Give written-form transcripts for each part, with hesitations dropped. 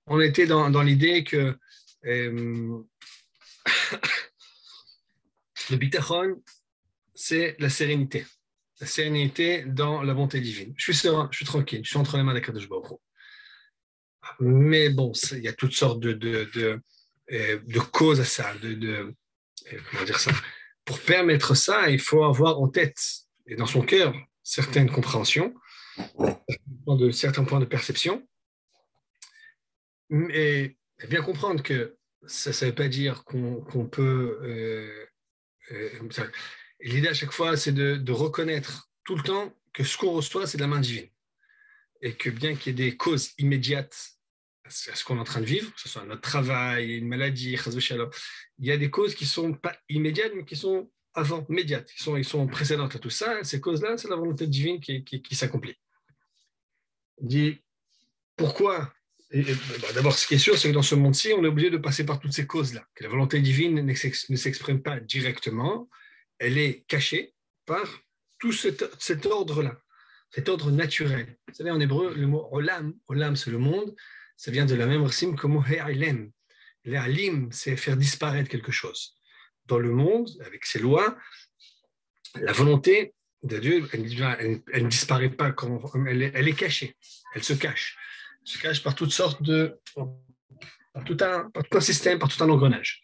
on était dans l'idée que le bitachon, c'est la sérénité. La sérénité dans la bonté divine. Je suis serein, je suis tranquille, je suis entre les mains d'Akadosh Baruch Hu. Mais bon, il y a toutes sortes de causes à ça, comment dire ça. Pour permettre ça, il faut avoir en tête et dans son cœur certaines compréhensions, de certains points de perception, et bien comprendre que ça ne veut pas dire qu'on peut. L'idée à chaque fois, c'est de reconnaître tout le temps que ce qu'on reçoit, c'est de la main divine. Et que bien qu'il y ait des causes immédiates à ce qu'on est en train de vivre, que ce soit notre travail, une maladie, il y a des causes qui ne sont pas immédiates, mais qui sont avant, immédiates, ils sont précédentes à tout ça. Ces causes-là, c'est la volonté divine qui s'accomplit. Il dit, pourquoi d'abord, ce qui est sûr, c'est que dans ce monde-ci, on est obligé de passer par toutes ces causes-là. Que la volonté divine ne s'exprime pas directement, elle est cachée par tout cet ordre-là, cet ordre naturel. Vous savez, en hébreu, le mot olam, olam c'est le monde, ça vient de la même racine que le mot ha'ilem. L'halim, c'est faire disparaître quelque chose. Dans le monde, avec ses lois, la volonté de Dieu, elle ne disparaît pas, quand elle est cachée, elle se cache. Elle se cache par toutes sortes par tout un système, par tout un engrenage.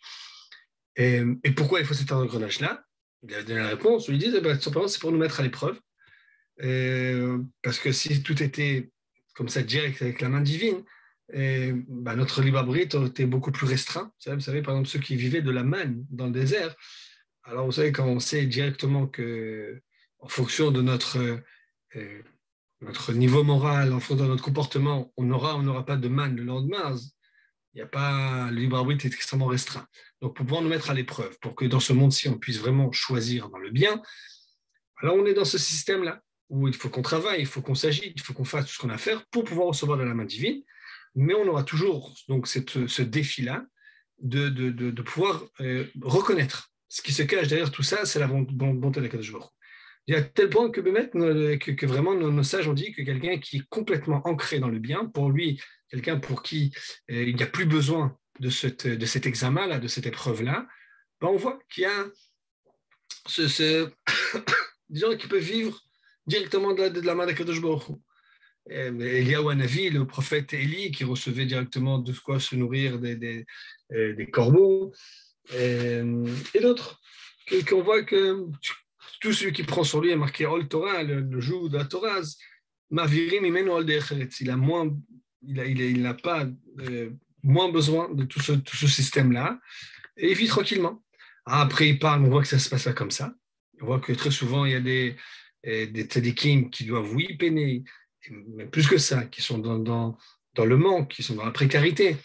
Et pourquoi il faut cet engrenage-là? Il a donné la réponse, il dit simplement c'est pour nous mettre à l'épreuve. Parce que si tout était comme ça direct avec la main divine, notre libre arbitre aurait été beaucoup plus restreint. Vous savez, par exemple, ceux qui vivaient de la manne dans le désert, alors vous savez, quand on sait directement que, en fonction de notre niveau moral, en fonction de notre comportement, on n'aura pas de manne le lendemain, il n'y a pas, le libre arbitre est extrêmement restreint. Donc, pour pouvoir nous mettre à l'épreuve, pour que dans ce monde-ci, on puisse vraiment choisir dans le bien, alors on est dans ce système-là, où il faut qu'on travaille, il faut qu'on s'agite, il faut qu'on fasse tout ce qu'on a à faire pour pouvoir recevoir de la main divine, mais on aura toujours donc ce défi-là de pouvoir reconnaître. Ce qui se cache derrière tout ça, c'est la bonté d'Akadosh Baruch Hu. Il y a tel point que vraiment nos sages ont dit que quelqu'un qui est complètement ancré dans le bien, pour lui, quelqu'un pour qui il n'y a plus besoin de cet examen-là, de cette épreuve-là, ben on voit qu'il y a des gens qui peuvent vivre directement de la main d'Akadosh Baruch Hu. Eliyahu Hanavi, le prophète Élie, qui recevait directement de quoi se nourrir des corbeaux, et d'autres, qu'on voit que tout celui qui prend sur lui est marqué Ol Torah, le joug de la Torah, Mavirim imenu Ol Decheretz. Il n'a pas moins besoin de tout ce système-là, et il vit tranquillement. Après, il parle, on voit que ça se passe pas comme ça. On voit que très souvent, il y a des tzadikim qui doivent, oui, peiner, mais plus que ça, qui sont dans le manque, qui sont dans la précarité,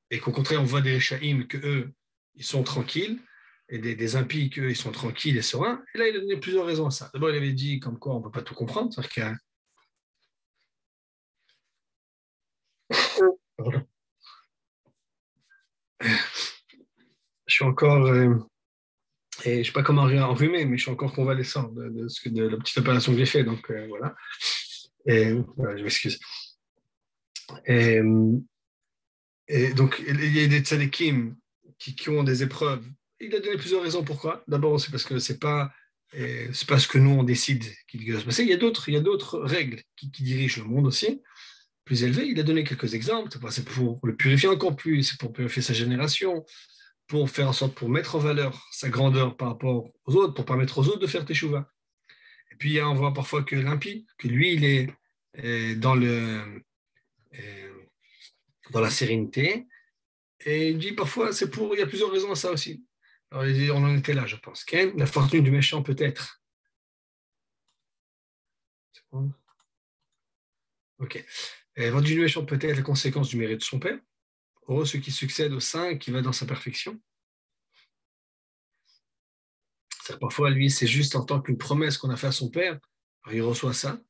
et qu'au contraire, on voit des Rechaïm qu'eux, ils sont tranquilles, et des impies qu'eux, ils sont tranquilles et sereins. Et là, il a donné plusieurs raisons à ça. D'abord, il avait dit comme quoi on ne peut pas tout comprendre, c'est-à-dire qu'il y a... Je suis encore... et je ne sais pas comment enrhumer, mais je suis encore convalescent de la petite opération que j'ai faite, donc voilà. Et voilà, je m'excuse. Et, et donc, il y a des tzadikim qui ont des épreuves. Il a donné plusieurs raisons pourquoi. D'abord, c'est parce que c'est pas ce que nous on décide qui doit se passer. Il y a d'autres règles qui dirigent le monde aussi, plus élevées. Il a donné quelques exemples. C'est pour le purifier encore plus, c'est pour purifier sa génération, pour faire en sorte, pour mettre en valeur sa grandeur par rapport aux autres, pour permettre aux autres de faire teshuva. Et puis, on voit parfois que l'impie, que lui, il est dans la sérénité. Et il dit parfois, il y a plusieurs raisons à ça aussi. Alors, il dit, on en était là, je pense. La fortune du méchant peut-être. Ok. La fortune du méchant peut-être la conséquence du mérite de son père. Heureux ceux qui succèdent au saint, qui va dans sa perfection. Parfois, lui, c'est juste en tant qu'une promesse qu'on a fait à son père. Alors, il reçoit ça.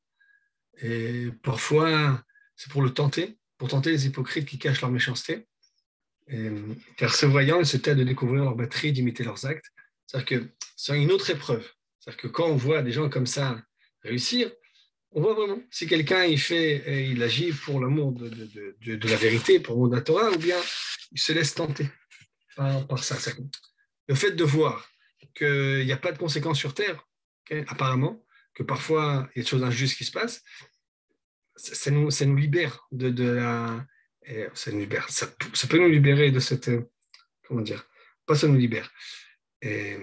Et parfois, c'est pour le tenter, pour tenter les hypocrites qui cachent leur méchanceté. Car ce voyant, ils se tâtent de découvrir leur batterie, d'imiter leurs actes. C'est-à-dire que c'est une autre épreuve. C'est-à-dire que quand on voit des gens comme ça réussir, On voit vraiment si quelqu'un il agit pour l'amour de la vérité, pour l'amour de la Torah, ou bien il se laisse tenter par ça. Le fait de voir qu'il n'y a pas de conséquences sur Terre, okay, apparemment, que parfois il y a des choses injustes qui se passent, ça nous libère de la. Ça nous libère. Ça peut nous libérer de cette. Comment dire? Pas ça nous libère. Et,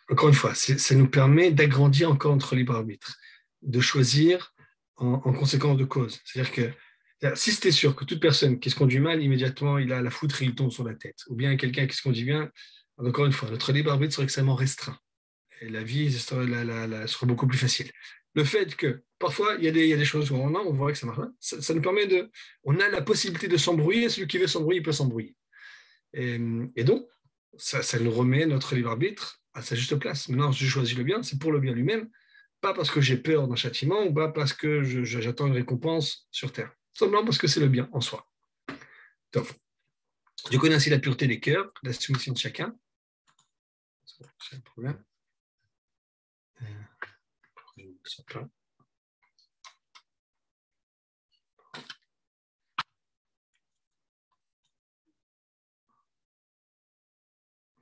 encore une fois, ça nous permet d'agrandir encore notre libre arbitre, de choisir en conséquence de cause. C'est-à-dire que si c'était sûr que toute personne qui se conduit mal, immédiatement, il a la foutre et il tombe sur la tête. Ou bien quelqu'un qui se conduit bien, encore une fois, notre libre arbitre serait extrêmement restreint. Et la vie sera beaucoup plus facile. Le fait que parfois, il y a des choses où on voit que ça marche pas, ça nous permet de. On a la possibilité de s'embrouiller, celui qui veut s'embrouiller, il peut s'embrouiller. Et donc, ça nous remet notre libre arbitre à sa juste place. Maintenant, si je choisis le bien, c'est pour le bien lui-même, pas parce que j'ai peur d'un châtiment ou pas parce que j'attends une récompense sur terre. Simplement parce que c'est le bien en soi. Donc, je connais ainsi la pureté des cœurs, la soumission de chacun. C'est un problème.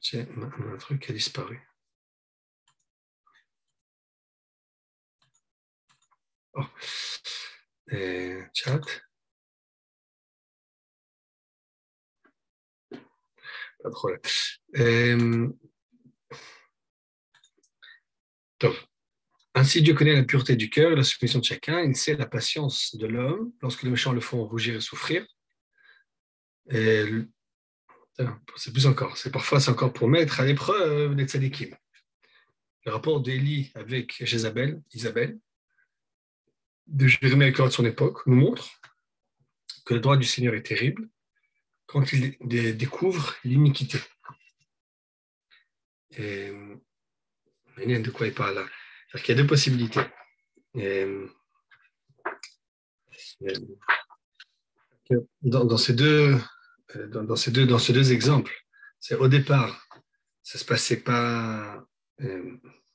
C'est un truc qui a disparu. Oh. Chat. Pas de problème. Donc, ainsi, Dieu connaît la pureté du cœur et la soumission de chacun. Il sait la patience de l'homme lorsque les méchants le font rougir et souffrir. Et c'est plus encore. C'est encore pour mettre à l'épreuve les tzadikim. Le rapport d'Élie avec Jézabel, Isabelle, de Jérémie avec de son époque, nous montre que le droit du Seigneur est terrible quand il découvre l'iniquité. Et de quoi il parle là? C'est-à-dire qu'il y a deux possibilités. Et, dans ces deux exemples, c'est au départ, ça se passait pas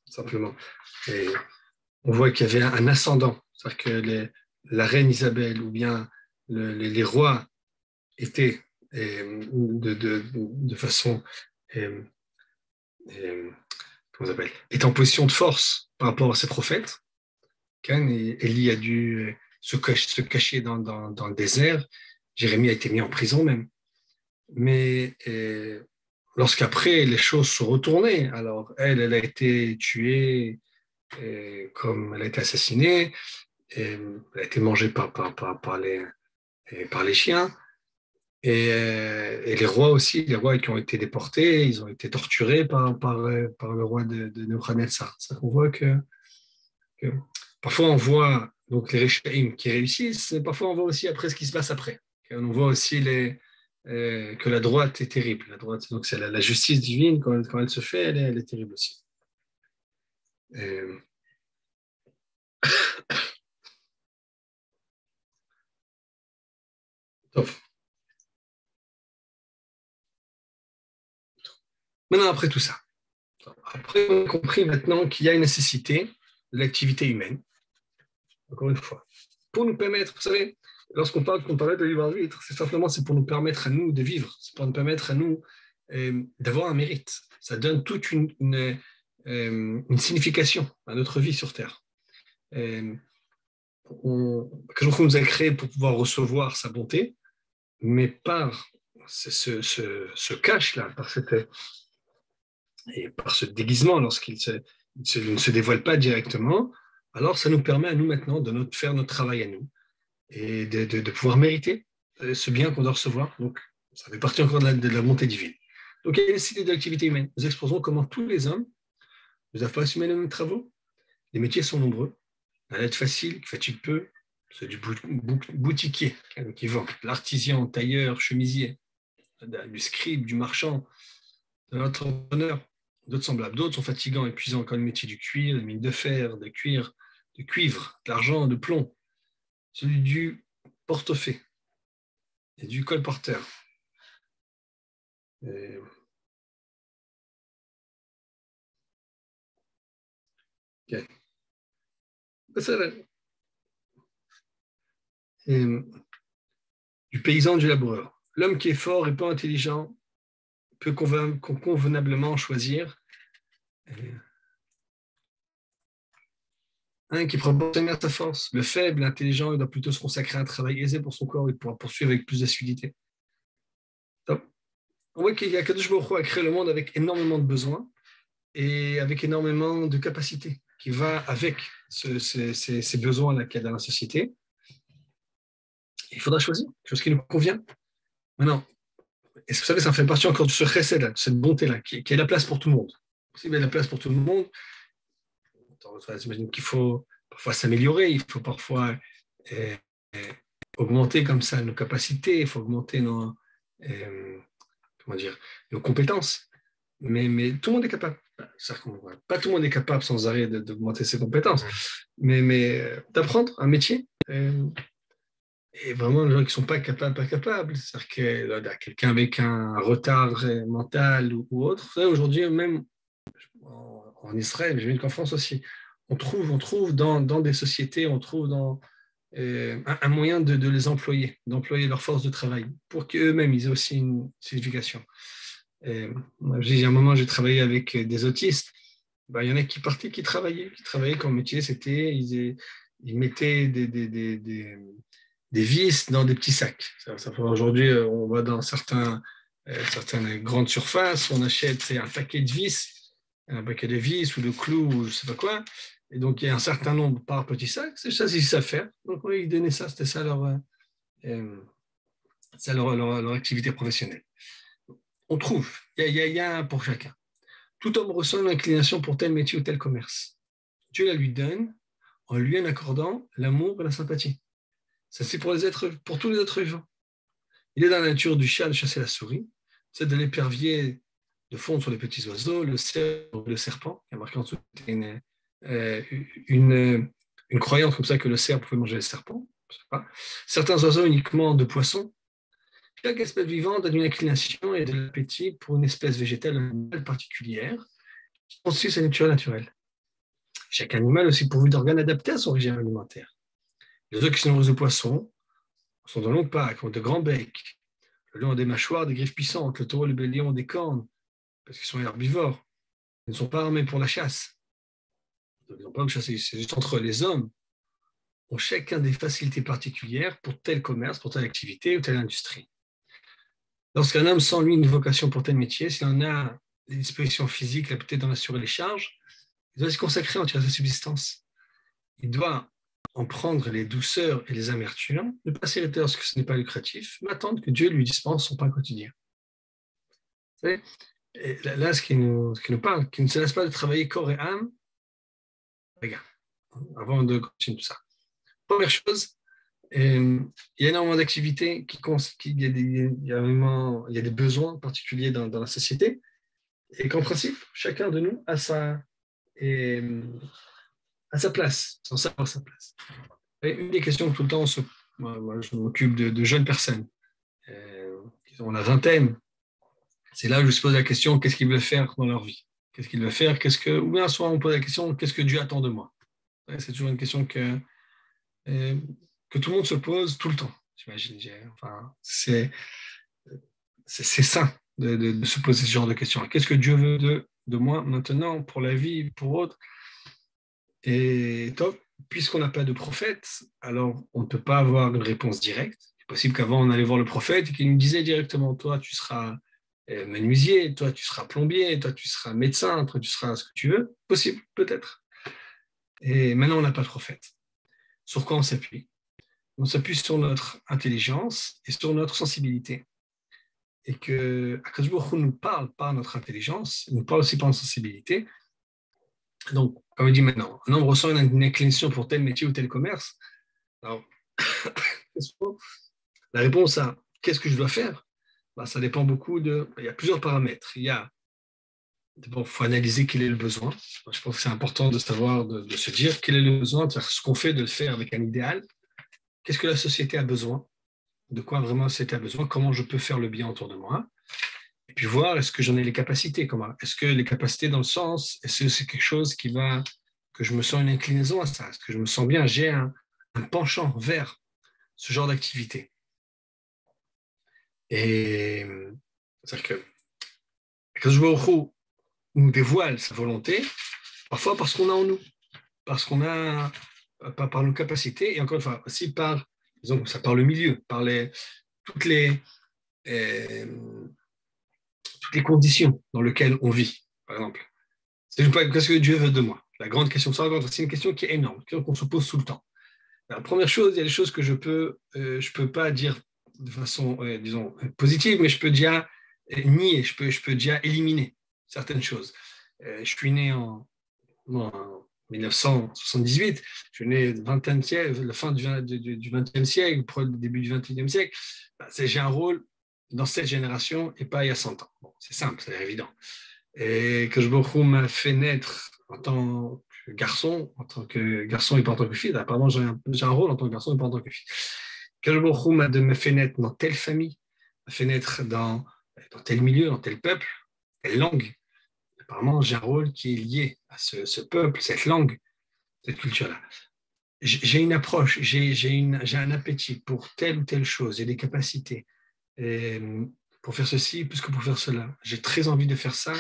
simplement. Et on voit qu'il y avait un ascendant, c'est-à-dire que la reine Isabelle ou bien les rois étaient de façon comment on appelle, est en position de force par rapport à ses prophètes. Élie a dû se cacher dans le désert. Jérémie a été mis en prison même. Mais lorsqu'après les choses sont retournées, alors elle a été tuée, comme elle a été assassinée, elle a été mangée par les chiens. Et les rois aussi, les rois qui ont été déportés, ils ont été torturés par le roi de Nebuchadnezzar. C'est ça qu'on voit que parfois on voit donc les Réchaïm qui réussissent, mais parfois on voit aussi après ce qui se passe après. On voit aussi que la droite est terrible. La droite, donc c'est la justice divine, quand elle se fait, elle est terrible aussi. Et, maintenant, après tout ça, après on a compris maintenant qu'il y a une nécessité de l'activité humaine, encore une fois, pour nous permettre, vous savez, lorsqu'on parle de libre arbitre, c'est pour nous permettre à nous de vivre, c'est pour nous permettre à nous d'avoir un mérite. Ça donne toute une signification à notre vie sur Terre. Quand on nous a créé pour pouvoir recevoir sa bonté, mais par ce cache-là, par ce déguisement, lorsqu'il ne se dévoile pas directement, alors ça nous permet à nous maintenant de faire notre travail à nous et de pouvoir mériter ce bien qu'on doit recevoir. Donc, ça fait partie encore de la bonté divine. Donc, il y a une nécessité de l'activité humaine. Nous exposons comment tous les hommes ne doivent pas assumer les mêmes travaux. Les métiers sont nombreux. La lettre facile, qui fatigue peu, c'est du boutiquier qui vend, l'artisan, tailleur, chemisier, du scribe, du marchand, de l'entrepreneur, d'autres semblables. D'autres sont fatigants, épuisants, comme le métier du cuir, des mines de fer, de cuivre, de l'argent, de plomb, celui du portefaix et du colporteur. Et... Okay. du paysan, du laboureur. L'homme qui est fort et pas intelligent peut convenablement choisir un qui est proportionné à sa force. Le faible, l'intelligent, il doit plutôt se consacrer à un travail aisé pour son corps et pourra poursuivre avec plus d'assiduité. On voit qu'Akadosh Baruch Hu a créé le monde avec énormément de besoins et avec énormément de capacités qui va avec ces besoins-là qu'il y a dans la société. Il faudra choisir quelque chose qui nous convient. Maintenant, et vous savez, ça fait partie encore de ce chesed-là, de cette bonté-là, qui est la place pour tout le monde. S'il y a la place pour tout le monde, j'imagine qu'il faut parfois s'améliorer, il faut parfois augmenter comme ça nos capacités, il faut augmenter nos compétences. Mais tout le monde est capable. Pas tout le monde est capable sans arrêt d'augmenter ses compétences, mais d'apprendre un métier. Et vraiment, les gens qui ne sont pas capables. C'est-à-dire que quelqu'un avec un retard mental ou autre, aujourd'hui, même en Israël, j'imagine qu'en France aussi, on trouve dans des sociétés, on trouve dans un moyen de les employer, d'employer leur force de travail pour qu'eux-mêmes ils aient aussi une signification. Il y a un moment, j'ai travaillé avec des autistes. Il y en a qui partaient, qui travaillaient comme métier, c'était ils mettaient des vis dans des petits sacs. Aujourd'hui, on va dans certaines grandes surfaces, on achète un paquet de vis ou de clous ou je ne sais pas quoi. Et donc, il y a un certain nombre par petit sac. C'est ça, ils savent faire. Donc, oui, ils donnaient ça. C'était ça leur activité professionnelle. On trouve. Il y a un pour chacun. Tout homme ressent une inclination pour tel métier ou tel commerce. Dieu la lui donne en lui en accordant l'amour et la sympathie. Ça, c'est pour tous les êtres vivants. Il est dans la nature du chat de chasser la souris, c'est de l'épervier de fondre sur les petits oiseaux, le serpent, qui a marqué en dessous une croyance comme ça que le cerf pouvait manger les serpents. Certains oiseaux uniquement de poissons. Chaque espèce vivante a une inclination et de l'appétit pour une espèce végétale particulière qui constitue sa nature naturelle. Chaque animal est aussi pourvu d'organes adaptés à son régime alimentaire. Les oiseaux qui se nourrissent de poissons sont de longues pattes, ont de grands becs. Le lion a des mâchoires, des griffes puissantes. Le taureau et le bélier ont des cornes, parce qu'ils sont herbivores. Ils ne sont pas armés pour la chasse. Donc, ils n'ont pas à chasser. C'est juste entre les hommes ont chacun des facilités particulières pour tel commerce, pour telle activité ou telle industrie. Lorsqu'un homme sent, lui, une vocation pour tel métier, s'il en a des dispositions physiques, la peut-être d'en assurer les charges, il doit se consacrer en tirer sa subsistance. Il doit en prendre les douceurs et les amertumes, ne pas s'irriter lorsque ce n'est pas lucratif, mais attendre que Dieu lui dispense son pain quotidien. Vous savez, et là, ce qui nous parle, qui ne se laisse pas de travailler corps et âme, regarde, avant de continuer tout ça. Première chose, il y a énormément d'activités, il y a des besoins particuliers dans la société, et qu'en principe, chacun de nous a sa place, sans savoir sa place. Et une des questions que tout le temps, moi je m'occupe de jeunes personnes, qui ont la vingtaine, c'est là où je se pose la question, qu'est-ce qu'ils veulent faire dans leur vie? Qu'est-ce qu'ils veulent faire? Ou bien soit on pose la question, qu'est-ce que Dieu attend de moi? C'est toujours une question que tout le monde se pose tout le temps, j'imagine. Enfin, c'est sain de se poser ce genre de questions. Qu'est-ce que Dieu veut de moi maintenant, pour la vie, pour autre? Et top, puisqu'on n'a pas de prophète, alors on ne peut pas avoir une réponse directe. C'est possible qu'avant, on allait voir le prophète et qu'il nous disait directement, toi, tu seras menuisier, toi, tu seras plombier, toi, tu seras médecin, toi, tu seras ce que tu veux. Possible, peut-être. Et maintenant, on n'a pas de prophète. Sur quoi on s'appuie? On s'appuie sur notre intelligence et sur notre sensibilité. Et que Akadosh Baruch Hu nous parle par notre intelligence, il nous parle aussi par notre sensibilité. Donc, comme il dit maintenant, un homme ressent une inclination pour tel métier ou tel commerce. Alors, la réponse à qu'est-ce que je dois faire, ça dépend beaucoup il y a plusieurs paramètres. D'abord, il faut analyser quel est le besoin. Je pense que c'est important de savoir, de se dire quel est le besoin, de faire ce qu'on fait, de le faire avec un idéal. Qu'est-ce que la société a besoin? De quoi vraiment la société a besoin? Comment je peux faire le bien autour de moi? Et puis voir, est-ce que j'en ai les capacités? Est-ce que les capacités dans le sens, est-ce que c'est quelque chose que je me sens une inclinaison à ça? Est-ce que je me sens bien? J'ai un penchant vers ce genre d'activité. Et c'est-à-dire que Akadosh Baruch Hu nous dévoile sa volonté, parfois parce qu'on a en nous, parce qu'on a, par nos capacités, et encore une fois, aussi par, disons, ça par le milieu, par toutes les, euh, toutes les conditions dans lesquelles on vit, par exemple. Qu'est-ce que Dieu veut de moi? La grande question, c'est une question qui est énorme, une question qu'on se pose tout le temps. La première chose, il y a des choses que je peux pas dire de façon, disons, positive, mais je peux déjà nier, je peux déjà éliminer certaines choses. Je suis né en 1978, je suis né la fin du XXe siècle, le début du XXIe siècle. J'ai un rôle dans cette génération et pas il y a 100 ans. Bon, c'est simple, c'est évident. Et que je m'a fait naître en tant que garçon, en tant que garçon et pas en tant que fille. Apparemment, j'ai un rôle en tant que garçon et pas en tant que fille. Que je m'a fait naître dans telle famille, m'a fait naître dans tel milieu, dans tel peuple, telle langue. Apparemment, j'ai un rôle qui est lié à ce peuple, cette langue, cette culture-là. J'ai une approche, j'ai un appétit pour telle ou telle chose, j'ai des capacités pour faire ceci plus que pour faire cela. J'ai très envie de faire ça.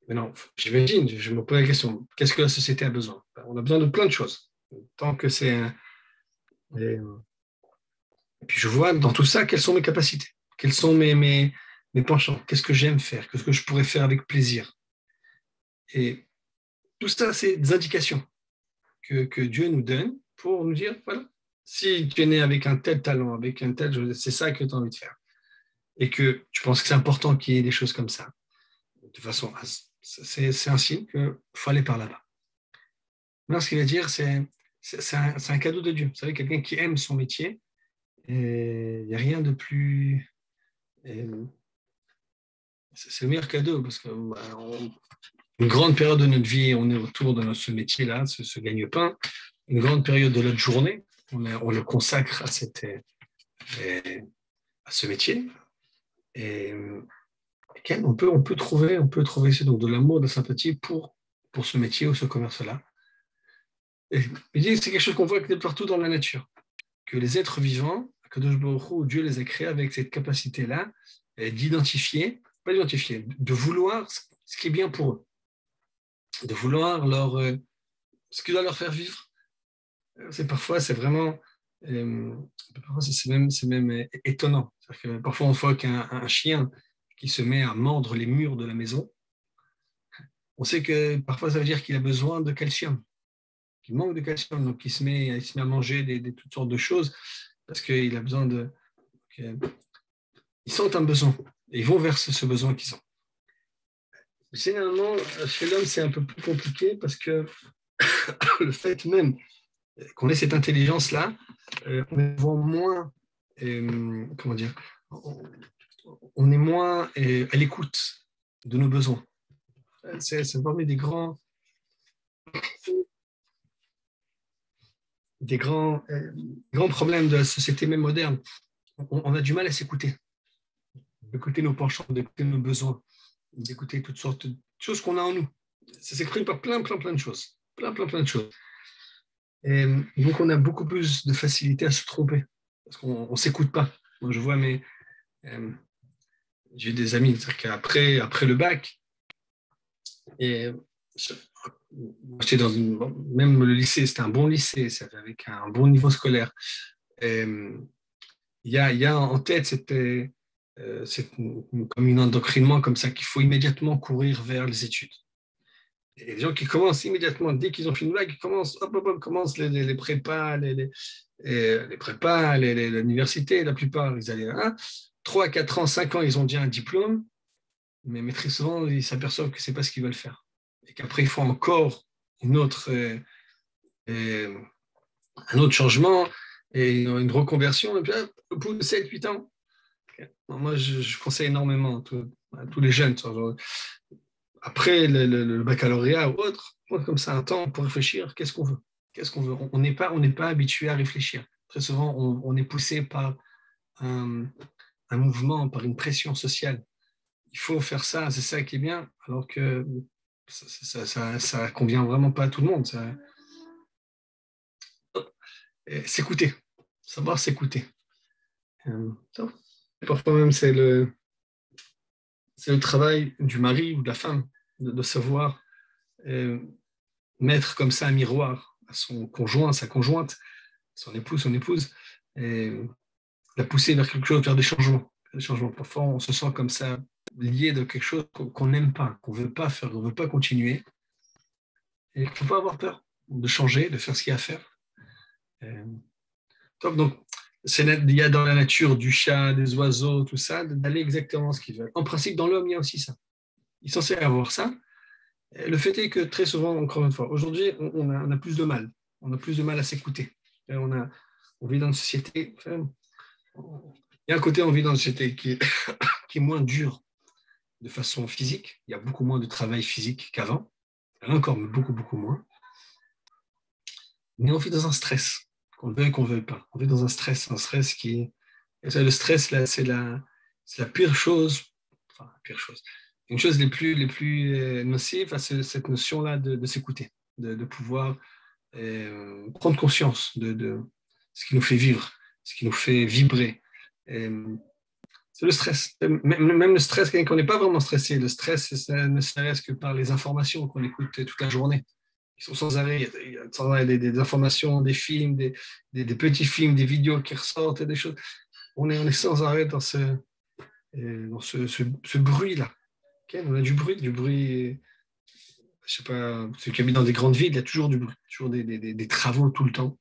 Mais non, j'imagine, je me pose la question, qu'est-ce que la société a besoin? On a besoin de plein de choses. Tant que c'est... Et puis je vois dans tout ça, quelles sont mes capacités? Quels sont mes penchants? Qu'est-ce que j'aime faire? Qu'est-ce que je pourrais faire avec plaisir? Et tout ça, c'est des indications que Dieu nous donne pour nous dire, voilà, si tu es né avec un tel talent, avec un tel, c'est ça que tu as envie de faire. Et que tu penses que c'est important qu'il y ait des choses comme ça. De toute façon, c'est un signe qu'il faut aller par là-bas. Maintenant, ce qu'il va dire, c'est un cadeau de Dieu. Vous savez, quelqu'un qui aime son métier, il n'y a rien de plus... C'est le meilleur cadeau parce que une grande période de notre vie, on est autour de ce métier-là, ce gagne-pain. Une grande période de notre journée, on le consacre à ce métier. Et on peut trouver donc de l'amour, de la sympathie pour ce métier ou ce commerce-là. Et c'est quelque chose qu'on voit partout dans la nature, que les êtres vivants, Kadosh Baruch Hu, Dieu les a créés avec cette capacité-là de vouloir ce qui est bien pour eux, de vouloir ce qui doit leur faire vivre. Parfois, c'est même étonnant. Que parfois, on voit qu'un chien qui se met à mordre les murs de la maison, on sait que parfois, ça veut dire qu'il a besoin de calcium, qu'il manque de calcium, donc il se met à manger toutes sortes de choses parce qu'il a besoin de... Ils sentent un besoin et ils vont vers ce besoin qu'ils ont. Généralement, chez l'homme, c'est un peu plus compliqué parce que le fait même qu'on ait cette intelligence-là, on est moins, comment dire, on est moins à l'écoute de nos besoins. C'est parmi des grands problèmes de la société même moderne. On a du mal à s'écouter, d'écouter nos penchants, d'écouter nos besoins, d'écouter toutes sortes de choses qu'on a en nous. Ça s'exprime par plein de choses. Plein de choses. Et donc, on a beaucoup plus de facilité à se tromper parce qu'on ne s'écoute pas. Moi, je vois j'ai des amis après le bac, et j'étais même le lycée, c'était un bon lycée, c'était avec un bon niveau scolaire. Il y a en tête c'est comme un endoctrinement comme ça qu'il faut immédiatement courir vers les études. Et les gens qui commencent immédiatement, dès qu'ils ont fini le bac, ils commencent, commencent les prépas, les prépas, l'université, la plupart, ils allaient 3, 4 ans, 5 ans, ils ont déjà un diplôme, mais très souvent, ils s'aperçoivent que ce n'est pas ce qu'ils veulent faire. Et qu'après, il faut encore un autre changement et une reconversion, et puis au bout de 7, 8 ans. Moi, je conseille énormément à tous les jeunes, après le baccalauréat ou autre, comme ça, un temps pour réfléchir, qu'est-ce qu'on veut? On n'est pas habitué à réfléchir. Très souvent, on est poussé par un mouvement, par une pression sociale. Il faut faire ça, c'est ça qui est bien, alors que ça convient vraiment pas à tout le monde. S'écouter. savoir s'écouter. Parfois même, c'est le travail du mari ou de la femme de savoir mettre comme ça un miroir à son conjoint, sa conjointe, son épouse, son épouse, et la pousser vers quelque chose, vers des changements. Des changements. Parfois, on se sent comme ça lié de quelque chose qu'on n'aime pas, qu'on ne veut pas faire, qu'on ne veut pas continuer. Et il ne faut pas avoir peur de changer, de faire ce qu'il y a à faire. Donc, il y a dans la nature du chat, des oiseaux, tout ça, d'aller exactement ce qu'ils veulent. En principe, dans l'homme, il y a aussi ça. Il est censé avoir ça. Et le fait est que très souvent, encore une fois, aujourd'hui, on a plus de mal. On a plus de mal à s'écouter. On vit dans une société. Il y a un côté, on vit dans une société qui est moins dure de façon physique. Il y a beaucoup moins de travail physique qu'avant. Il y en a encore, mais beaucoup, beaucoup moins. Mais on vit dans un stress, qu'on le veuille, qu'on ne veuille pas. On vit dans un stress qui est... Le stress, là, c'est la pire chose. Enfin, la pire chose. Une chose les plus nocives, c'est cette notion-là de s'écouter, de pouvoir prendre conscience de ce qui nous fait vivre, ce qui nous fait vibrer. C'est le stress. Même le stress, quand on n'est pas vraiment stressé, le stress, ça ne serait-ce que par les informations qu'on écoute toute la journée. Ils sont sans arrêt, il y a sans arrêt des informations, des films, des petits films, des vidéos qui ressortent, des choses. On est sans arrêt dans ce bruit-là. Okay, on a du bruit, je sais pas, ceux qui habitent dans des grandes villes, il y a toujours du bruit, toujours des travaux tout le temps,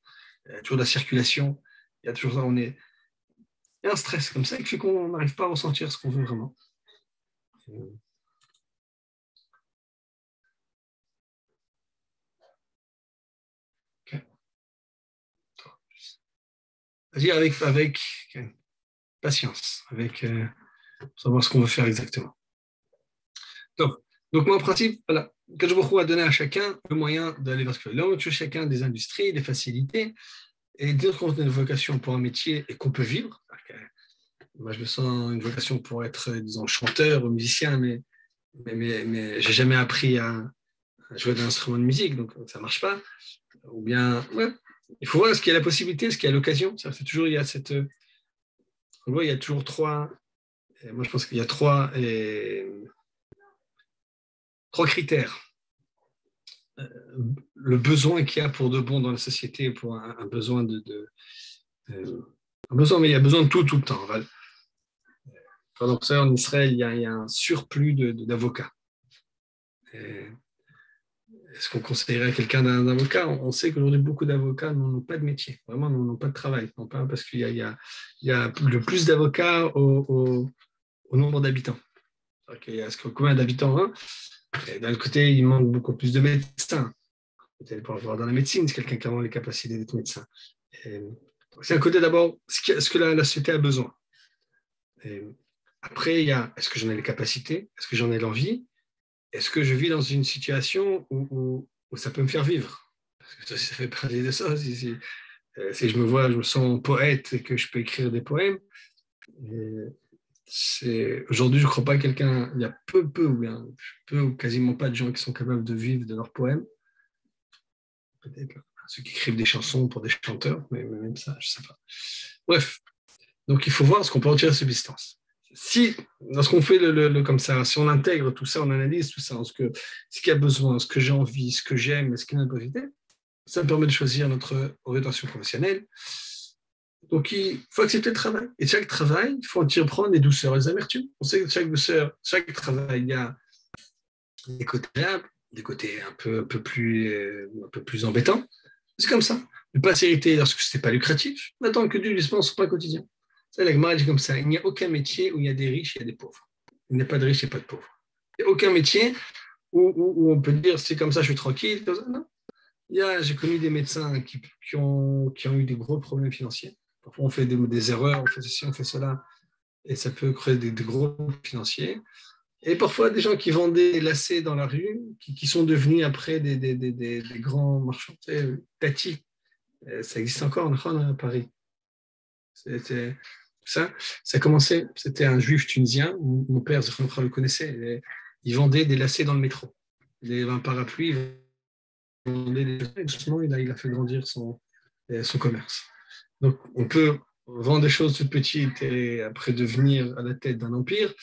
toujours de la circulation, il y a toujours ça, il y a un stress comme ça qui fait qu'on n'arrive pas à ressentir ce qu'on veut vraiment. Okay. Vas-y avec patience, pour savoir ce qu'on veut faire exactement. Donc moi, en principe, voilà, Kadosh Baruch Hu a donné à chacun le moyen d'aller vers ce que là, on a chacun des industries, des facilités, et dire qu'on a une vocation pour un métier et qu'on peut vivre. Moi, je me sens une vocation pour être, disons, chanteur ou musicien, mais j'ai jamais appris à jouer d'un instrument de musique, donc ça marche pas. Ou bien, ouais, il faut voir ce qu'il y a la possibilité, ce qu'il y a l'occasion. Ça fait toujours, il y a on voit, il y a toujours trois. Moi, je pense qu'il y a trois critères. Le besoin qu'il y a pour de bon dans la société, pour un besoin un besoin, mais il y a besoin de tout le temps. Par exemple, en Israël, il y a un surplus d'avocats. Est-ce qu'on conseillerait à quelqu'un d'un avocat? On sait qu'aujourd'hui, beaucoup d'avocats n'ont pas de métier, vraiment n'ont pas de travail, non pas parce qu'il y a le plus d'avocats au nombre d'habitants. Il y a combien d'habitants, hein? D'un autre côté, il manque beaucoup plus de médecins. Peut-être pour avoir dans la médecine, c'est quelqu'un qui a vraiment les capacités d'être médecin. C'est un côté d'abord, ce que la société a besoin. Après, il y a, est-ce que j'en ai les capacités? Est-ce que j'en ai l'envie? Est-ce que je vis dans une situation où ça peut me faire vivre? Parce que ça fait partie de ça. Si je me sens poète et que je peux écrire des poèmes, aujourd'hui, je ne crois pas quelqu'un, il y a peu ou quasiment pas de gens qui sont capables de vivre de leurs poèmes. Peut-être ceux qui écrivent des chansons pour des chanteurs, mais même ça, je ne sais pas. Bref, donc il faut voir ce qu'on peut en tirer subsistance. Si, lorsqu'on fait comme ça, si on intègre tout ça, on analyse tout ça, ce qu'il y a besoin, ce que j'ai envie, ce que j'aime, ce qui n'a pas possibilité, ça me permet de choisir notre orientation professionnelle. Donc, il faut accepter le travail. Et chaque travail, il faut en tirer prendre les douceurs et les amertumes. On sait que chaque travail, il y a des côtés agréables, des côtés un peu plus embêtants. C'est comme ça. Ne pas s'irriter lorsque ce n'est pas lucratif, n'attendre que Dieu lui dispense son pain quotidien. La Gemara dit comme ça, il n'y a aucun métier où il y a des riches et il y a des pauvres. Il n'y a pas de riches et pas de pauvres. Il n'y a aucun métier où on peut dire c'est comme ça, je suis tranquille. Non. J'ai connu des médecins qui ont eu des gros problèmes financiers. Parfois, on fait des erreurs, on fait ceci, on fait cela, et ça peut créer des gros problèmes financiers. Et parfois, des gens qui vendaient des lacets dans la rue, qui sont devenus après des grands marchands. Tati, ça existe encore à Paris. Ça a commencé, c'était un juif tunisien, mon père, le connaissait, il vendait des lacets dans le métro. Il avait un parapluie, il vendait des lacets, et justement, il a fait grandir son commerce. Donc, on peut vendre des choses toutes petites et après devenir à la tête d'un empire.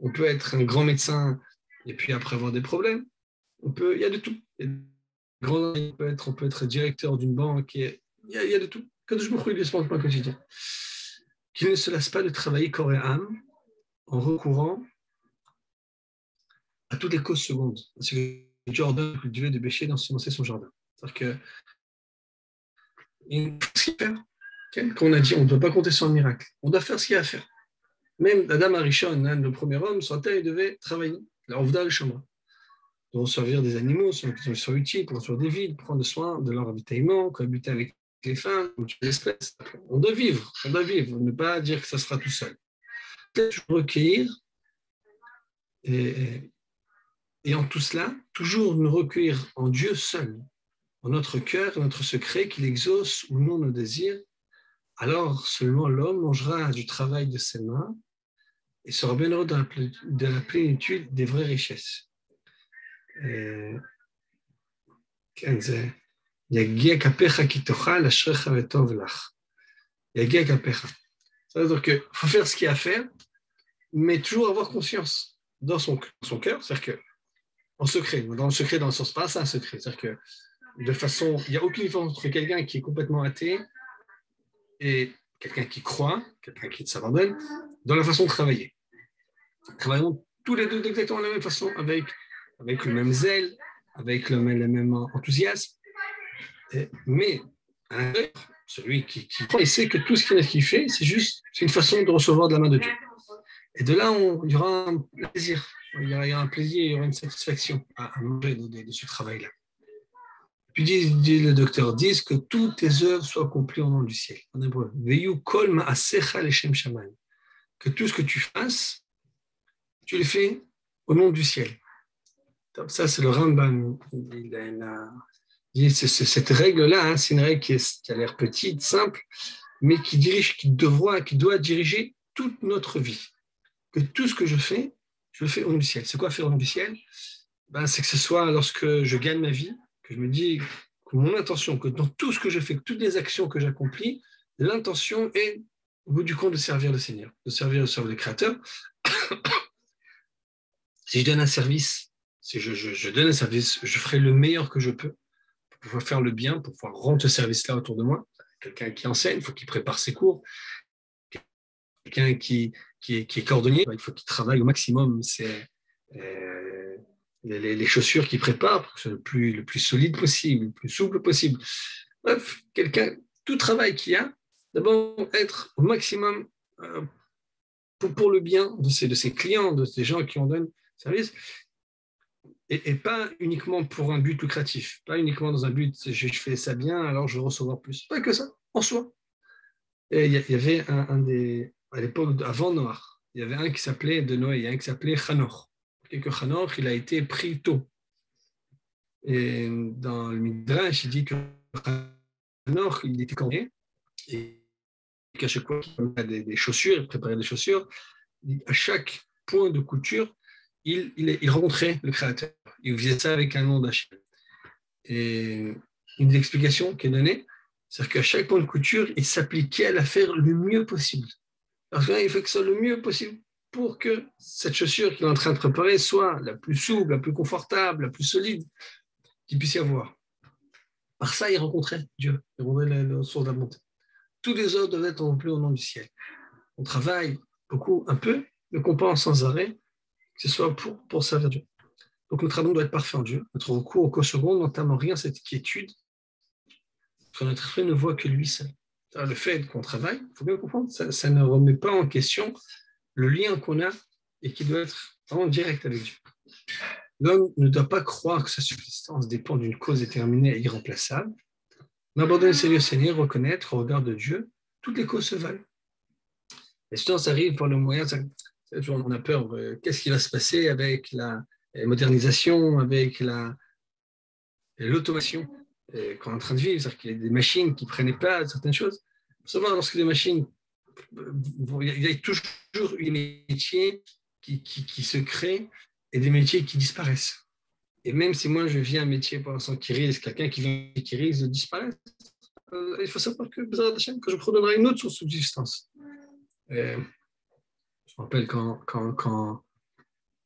On peut être un grand médecin et puis après avoir des problèmes. Il y a de tout. On peut être directeur d'une banque. Il y a de tout. Quand je me crois, il pas quotidien. Qu'il ne se lasse pas de travailler corps et âme en recourant à toutes les causes secondes. Parce que Jordan cultivait de bêcher dans son jardin. C'est-à-dire que comme on a dit, on ne doit pas compter sur un miracle. On doit faire ce qu'il y a à faire. Même Adam Arishon, le premier homme, sur la terre, il devait travailler. La Ovda, le chemin. Pour servir des animaux, qui sont utiles, pour construire des villes, prendre soin de leur ravitaillement, cohabiter avec les femmes, les espèces. On doit vivre, ne pas dire que ça sera tout seul. Peut-être recueillir, et en tout cela, toujours nous recueillir en Dieu seul, en notre cœur, notre secret, qu'il exauce ou non nos désirs. Alors seulement l'homme mangera du travail de ses mains et sera bien heureux de la plénitude des vraies richesses. יגיע כפיך כי תאכל, אשריך וטוב לך. יגיע כפיך. C'est-à-dire qu'il faut faire ce qu'il y a à faire, mais toujours avoir conscience dans son cœur, c'est-à-dire qu'en secret, dans le secret, dans le sens pas, c'est un secret, c'est-à-dire que de façon, il n'y a aucune différence entre quelqu'un qui est complètement athée et quelqu'un qui croit, quelqu'un qui s'abandonne, dans la façon de travailler. Travaillons tous les deux exactement de la même façon, avec le même zèle, avec le même enthousiasme. Mais celui qui croit, il sait que tout ce qu'il fait, c'est une façon de recevoir de la main de Dieu. Et de là, il y aura un plaisir, il y aura un plaisir, il y aura une satisfaction à manger de ce travail-là. Puis dit le docteur, disent que toutes tes œuvres soient accomplies au nom du ciel. En hébreu, que tout ce que tu fasses, tu le fais au nom du ciel. Ça, c'est le Rambam. Cette règle-là, c'est une règle qui a l'air petite, simple, mais qui doit diriger toute notre vie. Que tout ce que je fais au nom du ciel. C'est quoi faire au nom du ciel? C'est que ce soit lorsque je gagne ma vie, que je me dis que mon intention, que dans tout ce que je fais, que toutes les actions que j'accomplis, l'intention est, au bout du compte, de servir le Seigneur, de servir le Créateur. Si je donne un service, je ferai le meilleur que je peux pour pouvoir faire le bien, pour pouvoir rendre ce service-là autour de moi. Quelqu'un qui enseigne, il faut qu'il prépare ses cours. Quelqu'un qui est cordonnier, il faut qu'il travaille au maximum les chaussures qu'il prépare pour que ce soit le plus solide possible, le plus souple possible. Bref, tout travail qu'il y a, d'abord être au maximum pour le bien de ses clients, de ces gens qui en donnent service, et pas uniquement pour un but lucratif, pas uniquement dans un but je fais ça bien, alors je vais recevoir plus. Pas que ça, en soi. Et il y avait à l'époque, avant Noah, il y avait un qui s'appelait Hanor. Et que Hanor, il a été pris tôt. Et dans le Midrash, il dit que Hanor, il était cordonnier, et qu'à chaque fois qu'il a des chaussures, il préparait des chaussures, à chaque point de couture, il rencontrait le Créateur. Il faisait ça avec un nom d'Hachem. Et une des explications qui est donnée, c'est qu'à chaque point de couture, il s'appliquait à la faire le mieux possible. Parce qu'il faut que ce soit le mieux possible pour que cette chaussure qu'il est en train de préparer soit la plus souple, la plus confortable, la plus solide qu'il puisse y avoir. Par ça, il rencontrait Dieu, il rencontrait la source de la bonté. Tous les autres doivent être remplis au nom du ciel. On travaille beaucoup, un peu, mais qu'on pense sans arrêt, que ce soit pour servir Dieu. Donc notre amour doit être parfait en Dieu. Notre recours au co-second n'entame en rien cette quiétude, parce que notre esprit ne voit que lui seul. Le fait qu'on travaille, il faut bien comprendre, ça ne remet pas en question le lien qu'on a et qui doit être vraiment direct avec Dieu. L'homme ne doit pas croire que sa subsistance dépend d'une cause déterminée et irremplaçable, mais abandonner ses lieux au Seigneur, reconnaître au regard de Dieu, toutes les causes se valent. Et souvent, ça arrive par le moyen, on a peur, qu'est-ce qui va se passer avec la modernisation, avec l'automation qu'on est en train de vivre, c'est-à-dire qu'il y a des machines qui ne prenaient pas certaines choses. Il faut savoir, lorsque des machines, il y a toujours des métiers qui se créent et des métiers qui disparaissent. Et même si moi je vis un métier pour l'instant qui risque, quelqu'un qui vient qui risque de disparaître, il faut savoir que, Bezrat Hashem, que je redonnerai une autre source de subsistance. Et je me rappelle quand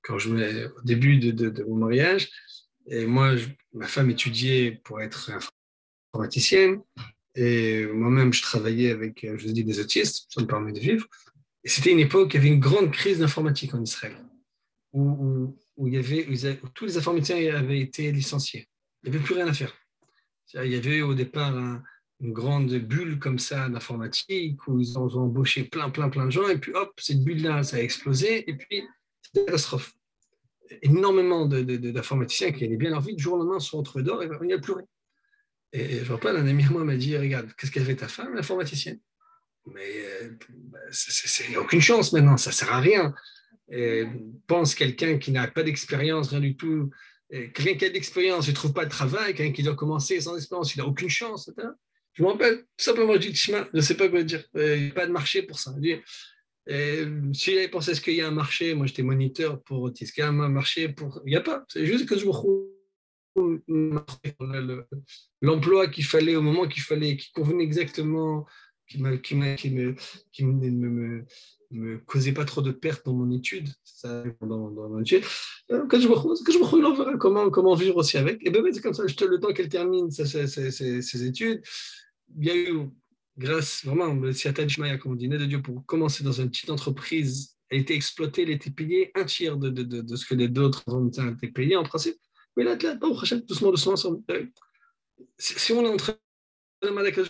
au début de mon mariage, et moi, ma femme étudiait pour être informaticienne, et moi-même, je travaillais avec, je vous dis, des autistes, ça me permet de vivre. Et c'était une époque où il y avait une grande crise d'informatique en Israël, où où tous les informaticiens avaient été licenciés. Il n'y avait plus rien à faire. Il y avait au départ une grande bulle comme ça d'informatique où ils ont embauché plein de gens, et puis hop, cette bulle-là, ça a explosé, et puis c'est une catastrophe. Énormément d'informaticiens qui allaient bien leur vie, du jour au lendemain, se sont retrouvés dehors et il n'y a plus rien. Et je me rappelle, un ami à moi m'a dit, regarde, qu'est-ce qu'elle fait ta femme, l'informaticienne? Mais il n'y a aucune chance maintenant, ça ne sert à rien. Et pense quelqu'un qui n'a pas d'expérience, rien du tout. Et quelqu'un qui a de l'expérience, il ne trouve pas de travail. Quelqu'un qui doit commencer sans expérience, il n'a aucune chance. Je me rappelle, tout simplement, je dis, je ne sais pas quoi dire. Il n'y a pas de marché pour ça. Si j'avais pensé, est-ce qu'il y a un marché? Moi, j'étais moniteur pour autisme. Est-ce qu'il y a un marché pour. Il n'y a pas. C'est juste que je me retrouve l'emploi qu'il fallait au moment qu'il fallait, qui convenait exactement, qui me causait pas trop de pertes dans mon étude, ça, dans mon étude. Quand je me retrouve, il en verra comment vivre aussi avec. Et bien, c'est comme ça, le temps qu'elle termine ses études, il y a eu, grâce vraiment, le Siata Shmaya, comme on dit, de Dieu, pour commencer dans une petite entreprise, elle était exploitée, elle était payée un tiers de ce que les autres ont été payés en principe. Mais là, doucement, si on est en train de mal à il ne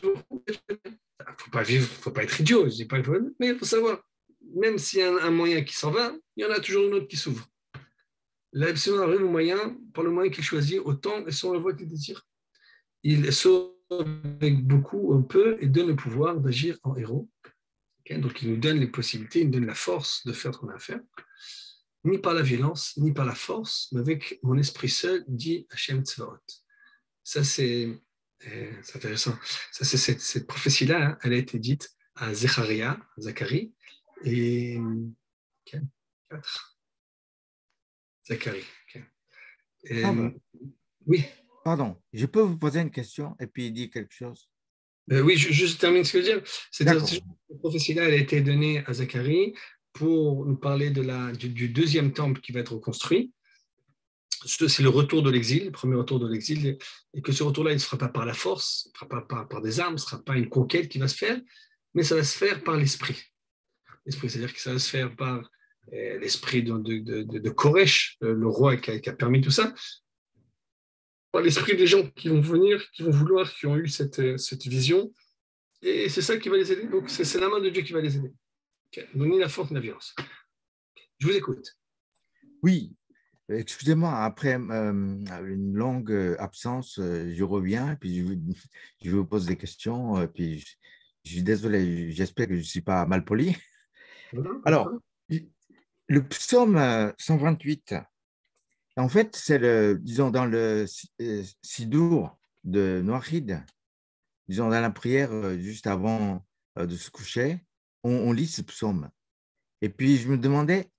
faut pas vivre, il ne faut pas être idiot, je dis pas, mais il faut savoir, même s'il y a un moyen qui s'en va, il y en a toujours un autre qui s'ouvre. Là, si on arrive au moyen, par le moyen qu'il choisit, autant, et si on le voit qu'il désire, il sauve avec beaucoup, un peu, et donne le pouvoir d'agir en héros. Okay, donc, il nous donne les possibilités, il nous donne la force de faire ce qu'on a à faire, ni par la violence, ni par la force, mais avec mon esprit seul, dit Hachem Tzvaot. Ça, c'est intéressant. Ça, c'est cette prophétie-là, hein, elle a été dite à Zacharie, et 4. Zacharie. Okay. Rav, Oui. pardon, je peux vous poser une question et puis dire quelque chose? Oui, je termine ce que je veux dire. C'est-à-dire que D'accord. cette prophétie-là, elle a été donnée à Zacharie pour nous parler du deuxième temple qui va être reconstruit. C'est le retour de l'exil, le premier retour de l'exil, et que ce retour-là, il ne se fera pas par la force, il ne se fera pas par des armes, ce ne sera pas une conquête qui va se faire, mais ça va se faire par l'esprit. L'esprit, c'est-à-dire que ça va se faire par l'esprit de Koresh, le roi qui a permis tout ça, par l'esprit des gens qui vont venir, qui vont vouloir, qui ont eu cette vision, et c'est ça qui va les aider. Donc, c'est la main de Dieu qui va les aider. Okay. Donc, ni la force, ni la violence. Je vous écoute. Oui, excusez-moi, après une longue absence, je reviens, puis je vous pose des questions, puis je suis désolé, j'espère que je ne suis pas mal poli. Alors, le psaume 128, en fait, c'est disons, dans le Sidour de Noachid, disons, dans la prière juste avant de se coucher, on lit ce psaume. Et puis, je me demandais,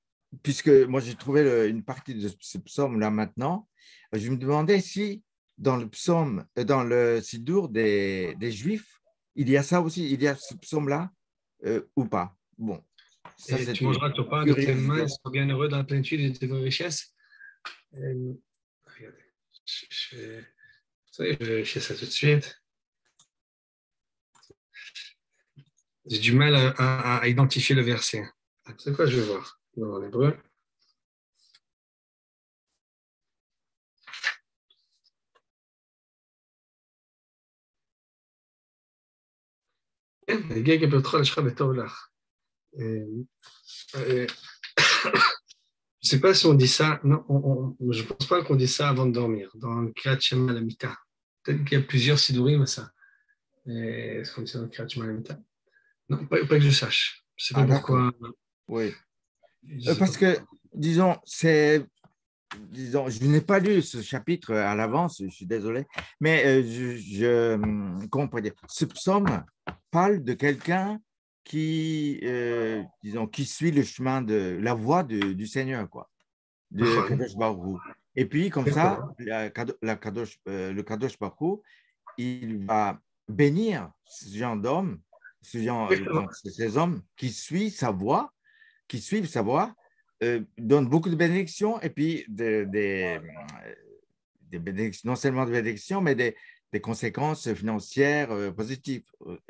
puisque moi, j'ai trouvé une partie de ce psaume-là maintenant, je me demandais si dans le psaume, dans le Sidour des Juifs, il y a ça aussi, il y a ce psaume-là ou pas. Bon, ça, Et tu c'était mangeras ton pain de tes mains, curiosité. et sois bien heureux dans la plénitude de tes richesses. Regardez, je vais vérifier ça tout de suite. J'ai du mal à identifier le verset. C'est quoi, je vais voir. En hébreu. Je ne sais pas si on dit ça. Non, je ne pense pas qu'on dit ça avant de dormir. Dans le Kriyat Shema Lamita. Peut-être qu'il y a plusieurs sidourim à ça. Est-ce qu'on dit ça dans le Kriyat Shema Lamita? Non, pas que je sache. Je ne sais pas Ah, d'accord. pourquoi. Oui. Je sais pas Parce que, pourquoi. disons, je n'ai pas lu ce chapitre à l'avance, je suis désolé, mais comment on pourrait dire, ce psaume parle de quelqu'un qui, disons, qui suit le chemin de la voie du Seigneur, quoi, de Kadosh Baruch Hu. Et puis, comme ça, Exactement. le Kadosh Baruch Hu, il va bénir ce genre d'hommes, donc, ces hommes qui suivent sa voie, donnent beaucoup de bénédictions et puis des bénédictions, non seulement des bénédictions, mais des conséquences financières positives,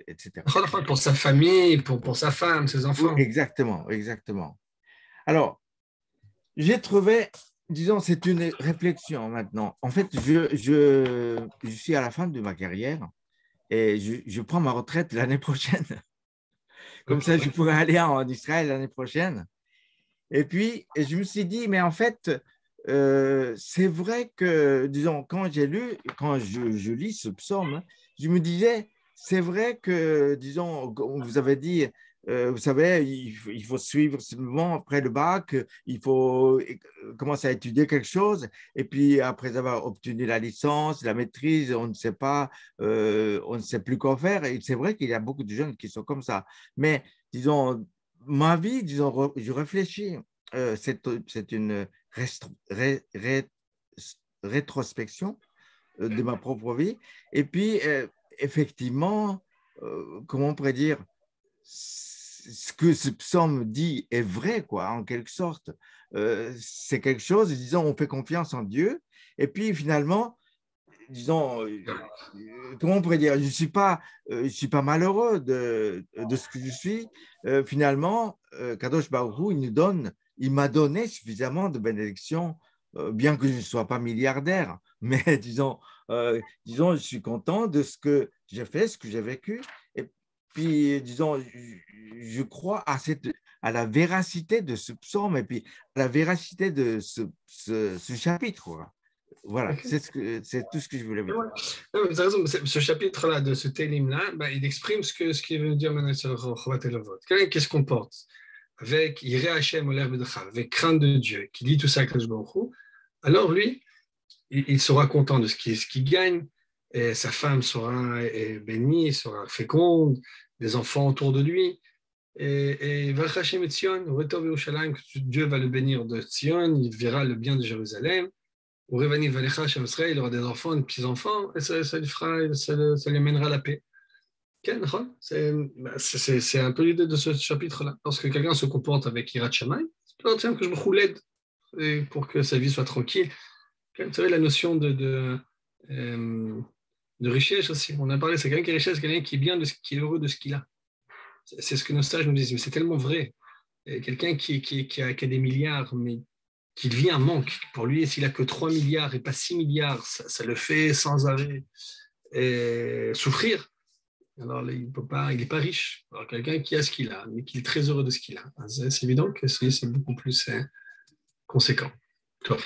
etc. Pour sa famille, pour sa femme, ses Oui, enfants. exactement, exactement. Alors, j'ai trouvé, disons, c'est une réflexion maintenant. En fait, je suis à la fin de ma carrière et je prends ma retraite l'année prochaine. Comme ça, je pourrais aller en Israël l'année prochaine. Et puis, je me suis dit, mais en fait, c'est vrai que, disons, quand je lis ce psaume, je me disais, c'est vrai que, disons, vous avez dit, vous savez, il faut suivre seulement après le bac, il faut commencer à étudier quelque chose, et puis après avoir obtenu la licence, la maîtrise, on ne sait plus quoi faire. Et c'est vrai qu'il y a beaucoup de jeunes qui sont comme ça. Mais, disons, ma vie, disons, je réfléchis, c'est une rétrospection de ma propre vie. Et puis, effectivement, comment on pourrait dire, ce que ce psaume dit est vrai, quoi, en quelque sorte. C'est quelque chose, disons, on fait confiance en Dieu. Et puis, finalement, disons, comment on pourrait dire, je suis pas malheureux de ce que je suis. Finalement, Kadosh Baruch Hu, il m'a donné suffisamment de bénédictions, bien que je ne sois pas milliardaire. Mais disons, je suis content de ce que j'ai fait, ce que j'ai vécu. Et puis, disons, je crois à la véracité de ce psaume et puis à la véracité de ce chapitre, quoi. Voilà, Okay. c'est tout ce que je voulais vous Ouais. dire. Non, mais vous avez raison, ce chapitre-là, de ce Télim-là, ben, il exprime ce qu'il veut dire maintenant sur le Chovat et le vote. Quelqu'un qui se comporte avec Yireh Hashem Oler B'Dachav, avec crainte de Dieu, qui dit tout ça à Kadosh Baruch Hu, alors lui, il sera content de ce qu'il gagne, et sa femme sera bénie, sera féconde, des enfants autour de lui. Et Varech Hashem et Tzion, Retov Yerushalayim, que Dieu va le bénir de Tzion, il verra le bien de Jérusalem. Au Revani Valecha Hashem Israël, il aura des enfants, des petits-enfants, et ça lui mènera la paix. C'est un peu l'idée de ce chapitre-là. Lorsque quelqu'un se comporte avec Hirat Shammai, c'est pas que je me roulette pour que sa vie soit tranquille. Vous savez, la notion de richesse aussi. On a parlé, c'est quelqu'un qui est richesse, c'est quelqu'un qui est bien, qui est heureux de ce qu'il a. C'est ce que nos sages nous disent, mais c'est tellement vrai. Et quelqu'un qui a des milliards, mais qui vit un manque. Pour lui, s'il a que 3 milliards et pas 6 milliards, ça le fait sans arrêt souffrir. Alors, il n'est pas riche. Alors, quelqu'un qui a ce qu'il a, mais qui est très heureux de ce qu'il a, c'est évident que c'est beaucoup plus conséquent. Top.